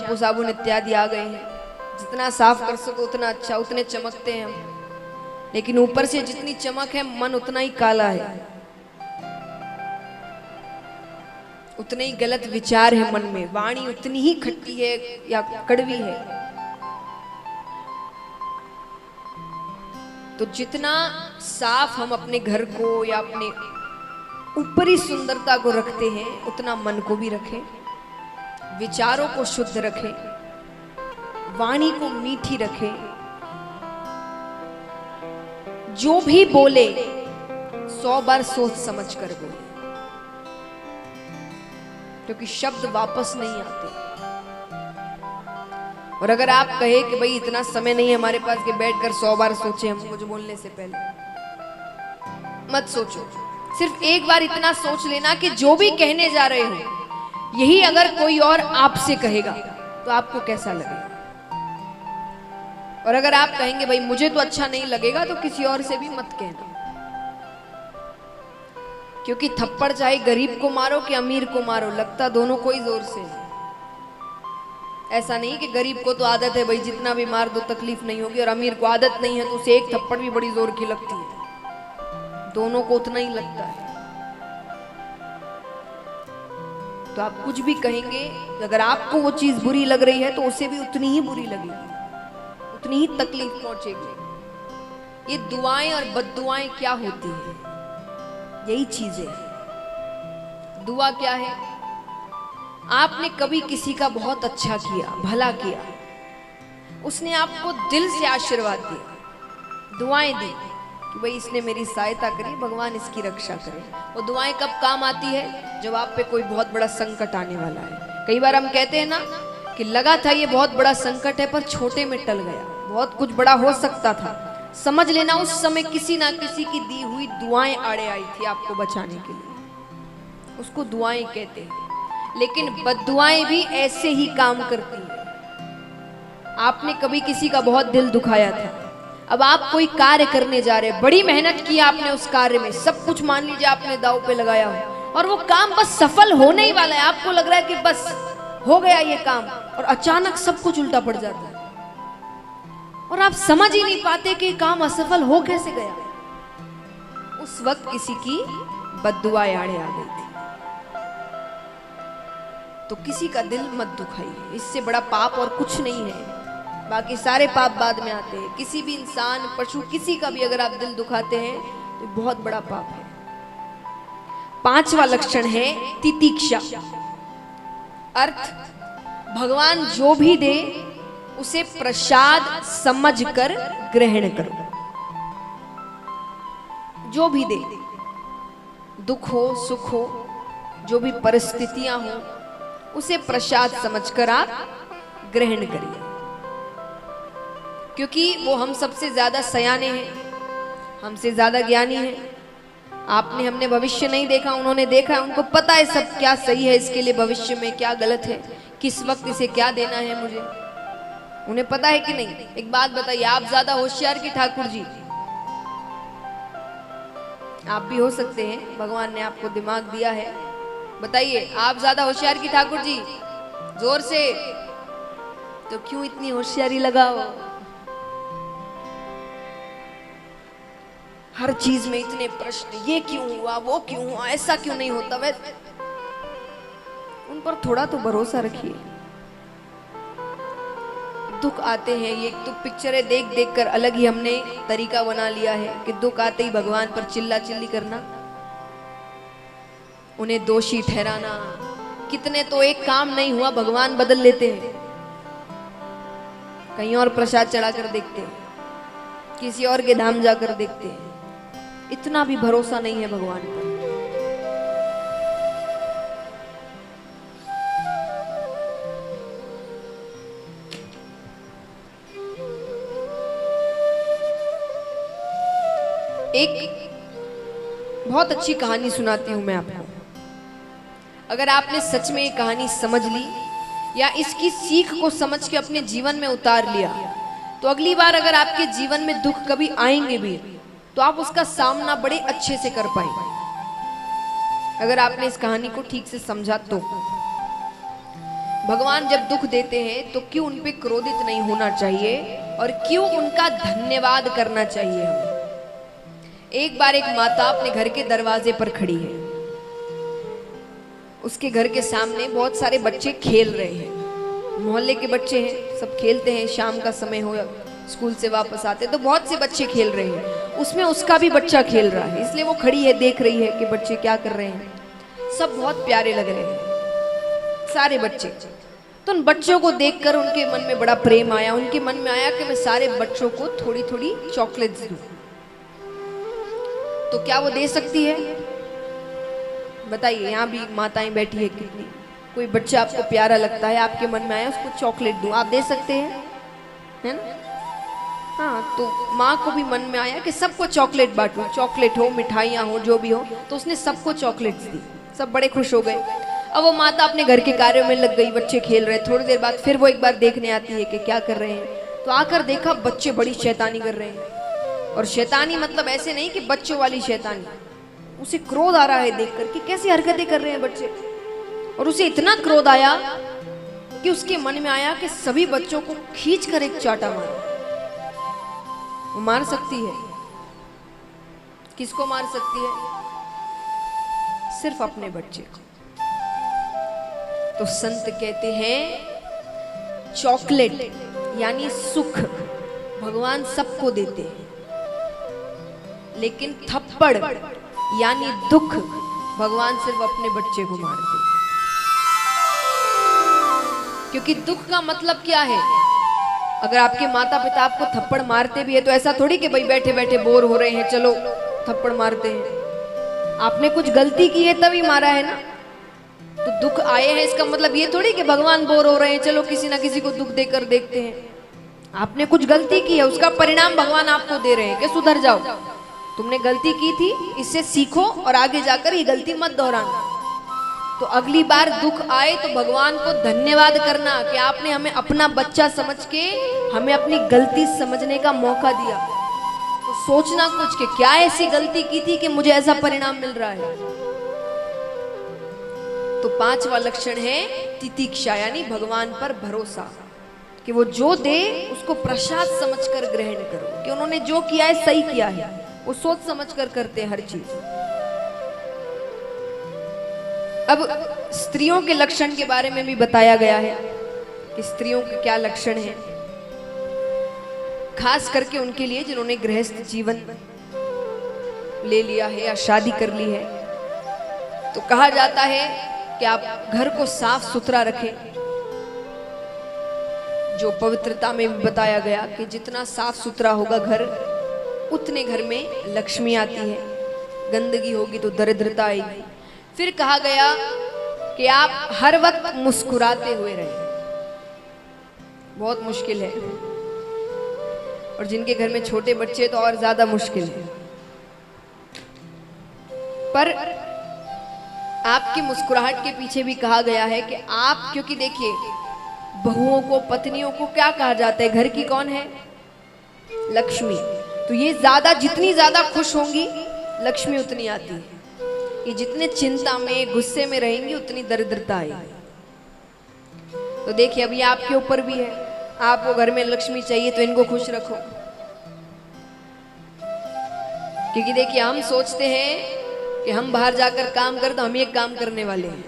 Shampoo साबुन इत्यादि आ गए हैं, जितना साफ कर सको उतना अच्छा, उतने चमकते हैं हम, लेकिन ऊपर से जितनी चमक है मन उतना ही काला है, उतने ही गलत विचार है मन में, वाणी उतनी ही खट्टी है या कड़वी है। तो जितना साफ हम अपने घर को या अपने ऊपरी सुंदरता को रखते हैं, उतना मन को भी रखें, विचारों को शुद्ध रखें, वाणी को मीठी रखें। जो भी बोले 100 बार सोच समझ कर बोले, क्योंकि शब्द वापस नहीं आते। और अगर आप कहे कि भाई इतना समय नहीं है हमारे पास कि बैठकर 100 बार सोचे हम कुछ बोलने से पहले, मत सोचो। सिर्फ एक बार इतना सोच लेना कि जो भी कहने जा रहे हो, यही अगर कोई और आपसे कहेगा तो आपको कैसा लगेगा। और अगर आप कहेंगे भाई मुझे तो अच्छा नहीं लगेगा, तो किसी और से भी मत कहना, क्योंकि थप्पड़ चाहे गरीब को मारो कि अमीर को मारो, लगता दोनों को ही जोर से है। ऐसा नहीं कि गरीब को तो आदत है भाई जितना भी मार दो तकलीफ नहीं होगी, और अमीर को आदत नहीं है तो उसे एक थप्पड़ भी बड़ी जोर की लगती है, दोनों को उतना ही लगता है। तो आप कुछ भी कहेंगे, अगर आपको वो चीज बुरी लग रही है तो उसे भी उतनी ही बुरी लगेगी, उतनी ही तकलीफ पहुंचेगी। ये दुआएं और बद्दुआएं क्या होती है, यही चीजें है। दुआ क्या है? आपने कभी किसी का बहुत अच्छा किया, भला किया, उसने आपको दिल से आशीर्वाद दिया, दुआएं दी कि भाई इसने मेरी सहायता करी, भगवान इसकी रक्षा करे। वो दुआएं कब काम आती है? जब आप पे कोई बहुत बड़ा संकट आने वाला है। कई बार हम कहते हैं ना कि लगा था ये बहुत बड़ा संकट है पर छोटे में टल गया, बहुत कुछ बड़ा हो सकता था। समझ लेना उस समय किसी ना किसी की दी हुई दुआएं आड़े आई थी आपको बचाने के लिए, उसको दुआएं कहते हैं। लेकिन बद्दुआएं भी ऐसे ही काम करती हैं। आपने कभी किसी का बहुत दिल दुखाया था, अब आप कोई कार्य करने जा रहे, बड़ी मेहनत की आपने उस कार्य में, सब कुछ मान लीजिए आपने दांव पे लगाया हो, और वो काम बस सफल होने ही वाला है, आपको लग रहा है कि बस हो गया ये काम, और अचानक सब कुछ उल्टा पड़ जाता है और आप समझ ही नहीं पाते कि काम असफल हो कैसे गया। उस वक्त किसी की बद्दुआ आड़े आ गई थी। तो किसी का दिल मत दुखाइए, इससे बड़ा पाप और कुछ नहीं है। बाकी सारे पाप बाद में आते हैं। किसी भी इंसान, पशु, किसी का भी अगर आप दिल दुखाते हैं तो बहुत बड़ा पाप है। 5वां लक्षण है तितिक्षा। अर्थ, भगवान जो भी दे उसे प्रसाद समझकर ग्रहण करो। जो भी दे, दुख हो सुख हो, जो भी परिस्थितियां हो, उसे प्रसाद समझकर आप ग्रहण करिए, क्योंकि वो हम सबसे ज्यादा सयाने हैं, हमसे ज्यादा ज्ञानी हैं। आपने हमने भविष्य नहीं देखा, उन्होंने देखा है, उनको पता है सब क्या सही है इसके लिए, भविष्य में क्या गलत है, किस वक्त इसे क्या देना है मुझे, उन्हें पता है कि नहीं। एक बात बताइए, आप ज्यादा होशियार कि ठाकुर जी? आप भी हो सकते हैं, भगवान ने आपको दिमाग दिया है। बताइए, आप ज्यादा होशियार कि ठाकुर जी? जोर से। तो क्यों इतनी होशियारी लगाओ? हर चीज में इतने प्रश्न, ये क्यों हुआ, वो क्यों हुआ, ऐसा क्यों नहीं होता। वैसे उन पर थोड़ा तो भरोसा रखिए। दुख आते हैं, ये तो पिक्चरें देख देख कर अलग ही हमने तरीका बना लिया है कि दुख आते ही भगवान पर चिल्ला चिल्ली करना, उन्हें दोषी ठहराना। कितने तो एक काम नहीं हुआ भगवान बदल लेते हैं, कहीं और प्रसाद चढ़ाकर देखते हैं, किसी और के धाम जाकर देखते हैं। इतना भी भरोसा नहीं है भगवान पर। एक बहुत अच्छी कहानी सुनाती हूं मैं आपको। अगर आपने सच में ये कहानी समझ ली या इसकी सीख को समझ के अपने जीवन में उतार लिया, तो अगली बार अगर आपके जीवन में दुख कभी आएंगे भी तो आप उसका सामना बड़े अच्छे से कर पाएंगे, अगर आपने इस कहानी को ठीक से समझा तो। भगवान जब दुख देते हैं तो क्यों उन पे क्रोधित नहीं होना चाहिए और क्यों उनका धन्यवाद करना चाहिए हमें। एक बार एक माता अपने घर के दरवाजे पर खड़ी है, उसके घर के सामने बहुत सारे बच्चे खेल रहे हैं, मोहल्ले के बच्चे हैं, सब खेलते हैं, शाम का समय हो, स्कूल से वापस आते तो बहुत से बच्चे खेल रहे हैं, उसमें उसका भी बच्चा खेल रहा है, इसलिए वो खड़ी है, देख रही है कि बच्चे क्या कर रहे हैं। सब बहुत प्यारे लग रहे हैं सारे बच्चे। तो उन बच्चों को देखकर उनके मन में बड़ा प्रेम आया, उनके मन में आया कि मैं सारे बच्चों को थोड़ी थोड़ी चॉकलेट्स दूं। तो क्या वो दे सकती है? बताइए, यहाँ भी माताएं बैठी है कितनी, कोई बच्चा आपको प्यारा लगता है, आपके मन में आया उसको चॉकलेट दूं, आप दे सकते हैं, है ना? हाँ, तो माँ को भी मन में आया कि सबको चॉकलेट बांटूं, चॉकलेट हो, मिठाइयाँ हो, जो भी हो, तो उसने सबको चॉकलेट्स दी, सब बड़े खुश हो गए। अब वो माता अपने घर के कार्यों में लग गई, बच्चे खेल रहे, थोड़ी देर बाद फिर वो एक बार देखने आती है कि क्या कर रहे हैं, तो आकर देखा बच्चे बड़ी शैतानी कर रहे हैं। और शैतानी मतलब ऐसे नहीं कि बच्चों वाली शैतानी, उसे क्रोध आ रहा है देखकर कि कैसी हरकतें कर रहे हैं बच्चे, और उसे इतना क्रोध आया कि उसके मन में आया कि सभी बच्चों को खींच कर एक चाटा मारो। वो मार सकती है, किसको मार सकती है? सिर्फ अपने बच्चे को। तो संत कहते हैं चॉकलेट यानी सुख भगवान सबको देते हैं, लेकिन थप्पड़ यानी दुख भगवान सिर्फ अपने बच्चे को मारते हैं। क्योंकि दुख का मतलब क्या है? अगर आपके माता पिता आपको थप्पड़ मारते भी है तो ऐसा थोड़ी कि भाई बैठे बैठे बोर हो रहे हैं चलो थप्पड़ मारते हैं, आपने कुछ गलती की है तभी मारा है ना। तो दुख आए हैं इसका मतलब ये थोड़ी कि भगवान बोर हो रहे हैं चलो किसी ना किसी को दुख देकर देखते हैं। आपने कुछ गलती की है, उसका परिणाम भगवान आपको दे रहे हैं कि सुधर जाओ, तुमने गलती की थी, इससे सीखो और आगे जाकर ये गलती मत दोहराना। तो अगली बार दुख आए तो भगवान को धन्यवाद करना कि आपने हमें अपना बच्चा समझ के हमें अपनी गलती समझने का मौका दिया। तो सोचना कुछ कि क्या ऐसी गलती की थी कि मुझे ऐसा परिणाम मिल रहा है। तो पांचवा लक्षण है तितिक्षा यानी भगवान पर भरोसा, कि वो जो दे उसको प्रसाद समझकर ग्रहण करो, कि उन्होंने जो किया है सही किया है, वो सोच समझकर करते हैं हर चीज। अब स्त्रियों के लक्षण के बारे में भी बताया गया है कि स्त्रियों के क्या लक्षण हैं, खास करके उनके लिए जिन्होंने गृहस्थ जीवन ले लिया है या शादी कर ली है। तो कहा जाता है कि आप घर को साफ सुथरा रखें, जो पवित्रता में भी बताया गया कि जितना साफ सुथरा होगा घर उतने घर में लक्ष्मी आती है, गंदगी होगी तो दरिद्रता आएगी। फिर कहा गया कि आप हर वक्त मुस्कुराते हुए रहें, बहुत मुश्किल है, और जिनके घर में छोटे बच्चे तो और ज्यादा मुश्किल है। पर आपकी मुस्कुराहट के पीछे भी कहा गया है कि आप, क्योंकि देखिए बहुओं को, पत्नियों को क्या कहा जाता है, घर की कौन है? लक्ष्मी। तो ये ज्यादा, जितनी ज्यादा खुश होंगी लक्ष्मी उतनी आती है, ये जितने चिंता में गुस्से में रहेंगी उतनी दरिद्रता आएगी। तो देखिए अभी आपके ऊपर भी है, आपको घर में लक्ष्मी चाहिए तो इनको खुश रखो। क्योंकि देखिए हम सोचते हैं कि हम बाहर जाकर काम कर तो हम एक काम करने वाले हैं,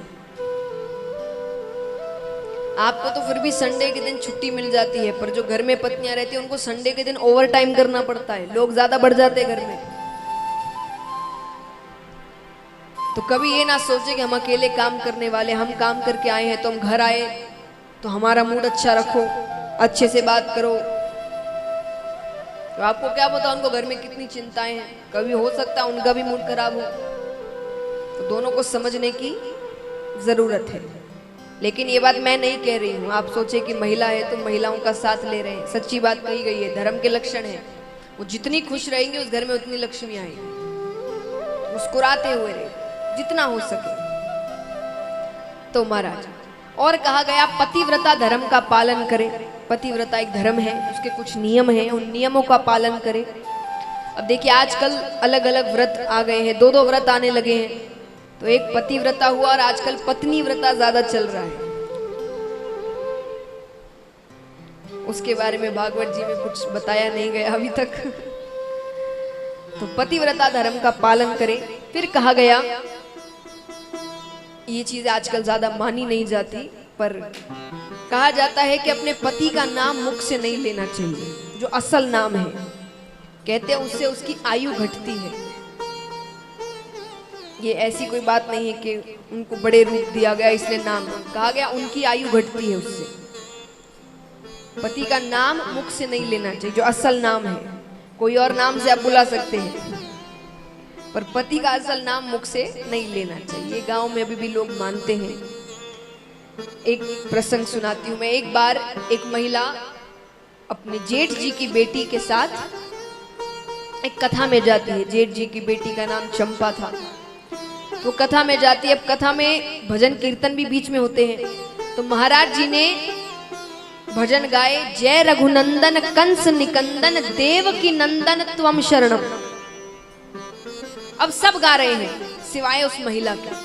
आपको तो फिर भी संडे के दिन छुट्टी मिल जाती है, पर जो घर में पत्नियां रहती हैं उनको संडे के दिन ओवर टाइम करना पड़ता है, लोग ज्यादा बढ़ जाते हैं घर में। तो कभी ये ना सोचे कि हम अकेले काम करने वाले, हम काम करके आए हैं तो हम घर आए तो हमारा मूड अच्छा रखो, अच्छे से बात करो। तो आपको क्या पता उनको घर में कितनी चिंताएं हैं, कभी हो सकता है उनका भी मूड खराब हो। तो दोनों को समझने की जरूरत है। लेकिन ये बात मैं नहीं कह रही हूँ, आप सोचे कि महिला है तो महिलाओं का साथ ले रहे हैं, सच्ची बात कही गई है, धर्म के लक्षण है। वो जितनी खुश रहेंगे उस घर में उतनी लक्ष्मी आएगी, मुस्कुराते हुए रहे जितना हो सके। तो महाराज और कहा गया पतिव्रता धर्म का पालन करे। पतिव्रता एक धर्म है, उसके कुछ नियम हैं, उन नियमों का पालन करे। अब देखिए आजकल अलग अलग व्रत आ गए हैं, दो दो व्रत आने लगे हैं। तो एक पतिव्रता हुआ और आजकल पत्नी व्रता ज्यादा चल रहा है। उसके बारे में भागवत जी में कुछ बताया नहीं गया अभी तक। तो पतिव्रता धर्म का पालन करें। फिर कहा गया, ये चीज आजकल ज्यादा मानी नहीं जाती, पर कहा जाता है कि अपने पति का नाम मुख से नहीं लेना चाहिए, जो असल नाम है। कहते हैं उससे उसकी आयु घटती है। ये ऐसी कोई बात नहीं है कि उनको बड़े रूप दिया गया इसलिए नाम कहा गया, उनकी आयु घटती है उससे। पति का नाम मुख से नहीं लेना चाहिए, जो असल नाम है। कोई और नाम से आप बुला सकते हैं, पर पति का असल नाम मुख से नहीं लेना चाहिए। गांव में अभी भी लोग मानते हैं। एक प्रसंग सुनाती हूं मैं। एक बार एक महिला अपने जेठ जी की बेटी के साथ एक कथा में जाती है। जेठ जी की बेटी का नाम चंपा था। तो कथा में जाती है। अब कथा में भजन कीर्तन भी बीच में होते हैं। तो महाराज जी ने भजन गाए, जय रघुनंदन कंस निकंदन देवकी नंदन त्वम शरणम। अब सब गा रहे हैं सिवाय उस महिला के।